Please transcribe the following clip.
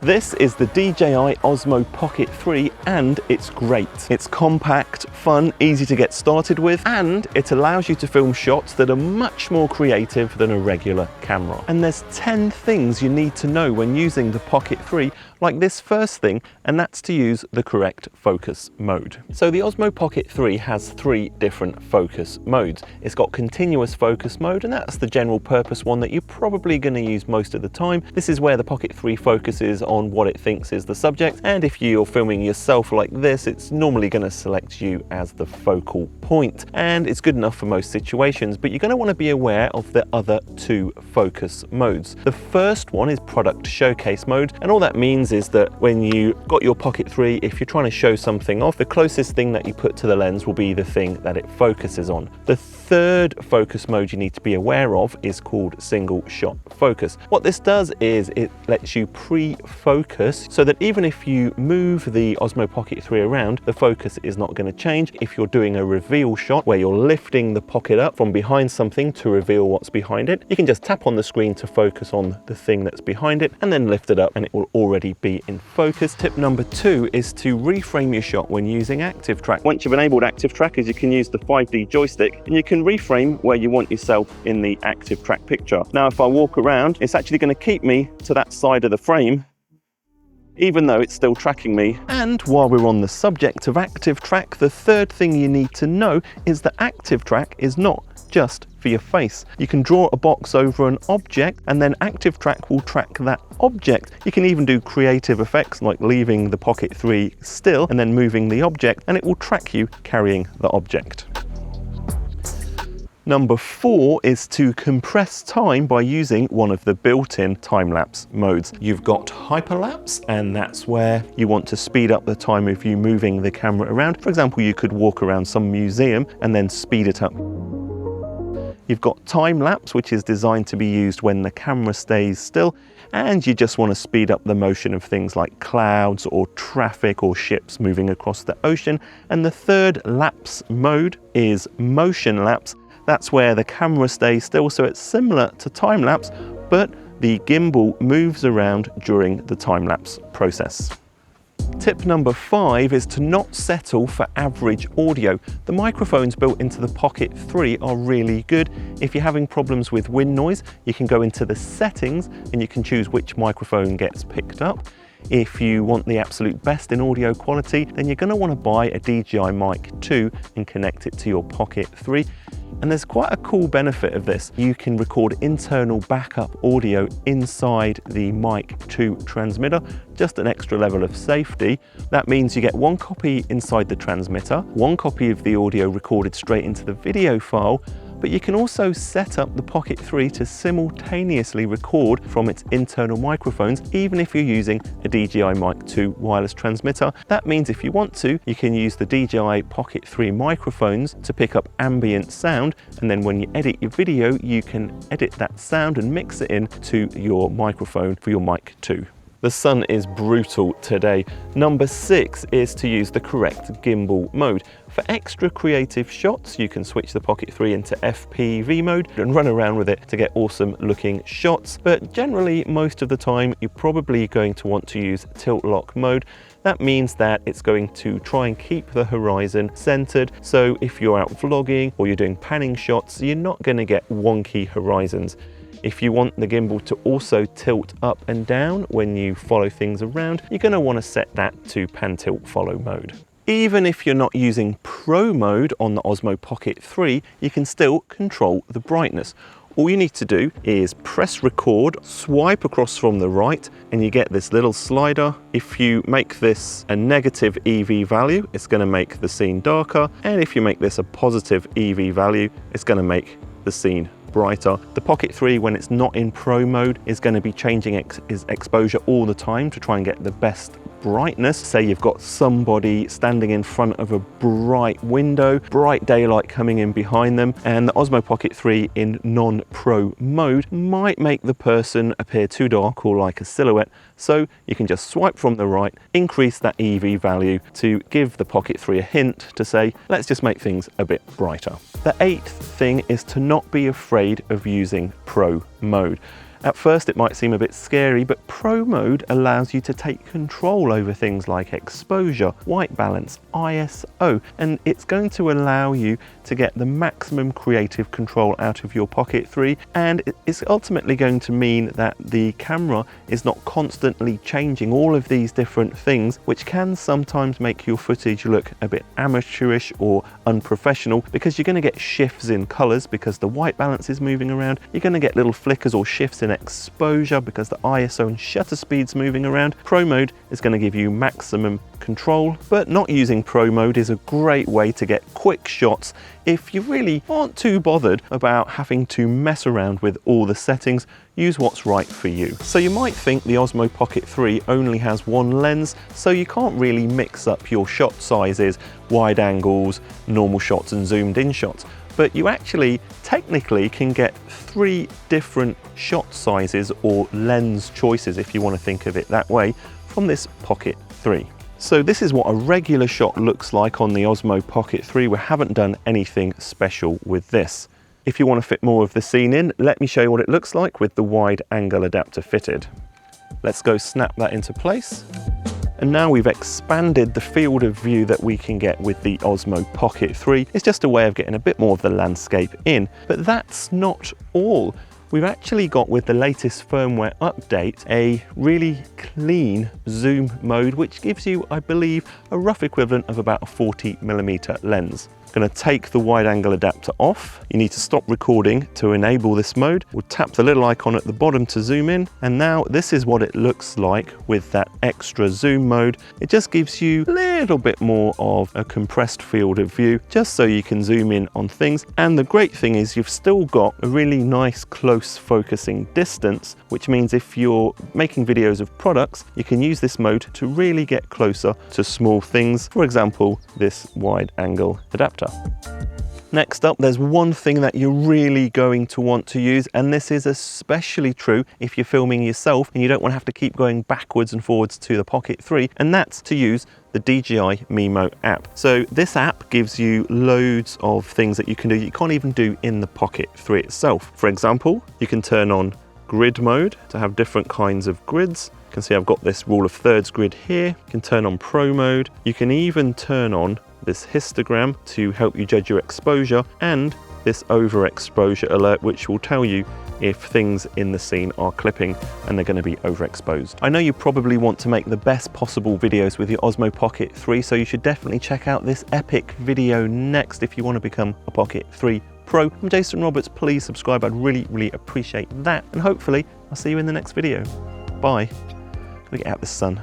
This is the DJI Osmo Pocket 3 and it's great. It's compact, fun, easy to get started with, and it allows you to film shots that are much more creative than a regular camera. And there's 10 things you need to know when using the Pocket 3, like this first thing, and that's to use the correct focus mode. So the Osmo Pocket 3 has 3 different focus modes. It's got continuous focus mode, and that's the general purpose one that you're probably going to use most of the time. This is where the Pocket 3 focuses on what it thinks is the subject, and if you're filming yourself like this, it's normally going to select you as the focal point, and it's good enough for most situations. But you're going to want to be aware of the other 2 focus modes. The first one is product showcase mode, and all that means is that when you got your Pocket 3, if you're trying to show something off, the closest thing that you put to the lens will be the thing that it focuses on. The third focus mode you need to be aware of is called single shot focus. What this does is it lets you pre-focus so that even if you move the Osmo Pocket 3 around, the focus is not going to change. If you're doing a reveal shot where you're lifting the pocket up from behind something to reveal what's behind it, you can just tap on the screen to focus on the thing that's behind it and then lift it up and it will already be in focus. Tip number 2 is to reframe your shot when using Active Track. Once you've enabled Active Trackers, you can use the 5D joystick and you can reframe where you want yourself in the Active Track picture. Now if I walk around, it's actually going to keep me to that side of the frame even though it's still tracking me. And while we're on the subject of Active Track, the third thing you need to know is that Active Track is not just for your face. You can draw a box over an object and then Active Track will track that object. You can even do creative effects like leaving the Pocket 3 still and then moving the object, and it will track you carrying the object. Number 4 is to compress time by using one of the built-in time-lapse modes. You've got hyperlapse, and that's where you want to speed up the time of you moving the camera around. For example, you could walk around some museum and then speed it up. You've got time-lapse, which is designed to be used when the camera stays still, and you just want to speed up the motion of things like clouds or traffic or ships moving across the ocean. And the third lapse mode is motion lapse. That's where the camera stays still, so it's similar to time-lapse, but the gimbal moves around during the time-lapse process. Tip number 5 is to not settle for average audio. The microphones built into the Pocket 3 are really good. If you're having problems with wind noise, you can go into the settings and you can choose which microphone gets picked up. If you want the absolute best in audio quality, then you're going to want to buy a DJI Mic 2 and connect it to your Pocket 3. And there's quite a cool benefit of this. You can record internal backup audio inside the Mic 2 transmitter, just an extra level of safety. That means you get 1 copy inside the transmitter, 1 copy of the audio recorded straight into the video file, but you can also set up the Pocket 3 to simultaneously record from its internal microphones, even if you're using a DJI Mic 2 wireless transmitter. That means if you want to, you can use the DJI Pocket 3 microphones to pick up ambient sound, and then when you edit your video, you can edit that sound and mix it in to your microphone for your Mic 2. The sun is brutal today. Number 6 is to use the correct gimbal mode. For extra creative shots, you can switch the Pocket 3 into FPV mode and run around with it to get awesome looking shots. But generally, most of the time, you're probably going to want to use tilt lock mode. That means that it's going to try and keep the horizon centered. So if you're out vlogging or you're doing panning shots, you're not going to get wonky horizons. If you want the gimbal to also tilt up and down when you follow things around, you're going to want to set that to pan tilt follow mode. Even if you're not using Pro mode on the Osmo Pocket 3, you can still control the brightness. All you need to do is press record, swipe across from the right, and you get this little slider. If you make this a negative EV value, it's going to make the scene darker. And if you make this a positive EV value, it's going to make the scene brighter. The Pocket 3, when it's not in Pro mode, is going to be changing its exposure all the time to try and get the best brightness. Say you've got somebody standing in front of a bright window, bright daylight coming in behind them, and the Osmo Pocket 3 in non-Pro mode might make the person appear too dark or like a silhouette. So you can just swipe from the right, increase that EV value to give the Pocket 3 a hint to say, let's just make things a bit brighter. The 8th thing is to not be afraid of using Pro mode. At first it might seem a bit scary, but Pro mode allows you to take control over things like exposure, white balance, ISO, and it's going to allow you to get the maximum creative control out of your Pocket 3, and it's ultimately going to mean that the camera is not constantly changing all of these different things, which can sometimes make your footage look a bit amateurish or unprofessional, because you're going to get shifts in colors because the white balance is moving around. You're going to get little flickers or shifts in exposure because the ISO and shutter speed's moving around. Pro mode is going to give you maximum control, but not using Pro mode is a great way to get quick shots if you really aren't too bothered about having to mess around with all the settings. Use what's right for you. So you might think the Osmo Pocket 3 only has one lens, so you can't really mix up your shot sizes, wide angles, normal shots and zoomed in shots. But you actually technically can get 3 different shot sizes or lens choices, if you want to think of it that way, from this Pocket 3. So this is what a regular shot looks like on the Osmo Pocket 3. We haven't done anything special with this. If you want to fit more of the scene in, let me show you what it looks like with the wide angle adapter fitted. Let's go snap that into place. And now we've expanded the field of view that we can get with the Osmo Pocket 3. It's just a way of getting a bit more of the landscape in, but that's not all. We've actually got, with the latest firmware update, a really clean zoom mode, which gives you, I believe, a rough equivalent of about a 40mm lens. Going to take the wide angle adapter off. You need to stop recording to enable this mode. We'll tap the little icon at the bottom to zoom in, and now this is what it looks like with that extra zoom mode. It just gives you a little bit more of a compressed field of view, just so you can zoom in on things. And the great thing is you've still got a really nice close focusing distance, which means if you're making videos of products, you can use this mode to really get closer to small things. For example, this wide angle adapter. Next up, there's one thing that you're really going to want to use, and this is especially true if you're filming yourself and you don't want to have to keep going backwards and forwards to the Pocket 3, and that's to use the DJI Mimo app. So this app gives you loads of things that you can do you can't even do in the Pocket 3 itself. For example, you can turn on grid mode to have different kinds of grids. You can see I've got this rule of thirds grid here. You can turn on Pro mode. You can even turn on this histogram to help you judge your exposure, and this overexposure alert, which will tell you if things in the scene are clipping and they're going to be overexposed. I know you probably want to make the best possible videos with your Osmo Pocket 3, so you should definitely check out this epic video next if you want to become a Pocket 3 Pro. I'm Jason Roberts. Please subscribe. I'd really appreciate that, and hopefully I'll see you in the next video. Bye. Gotta get out the sun.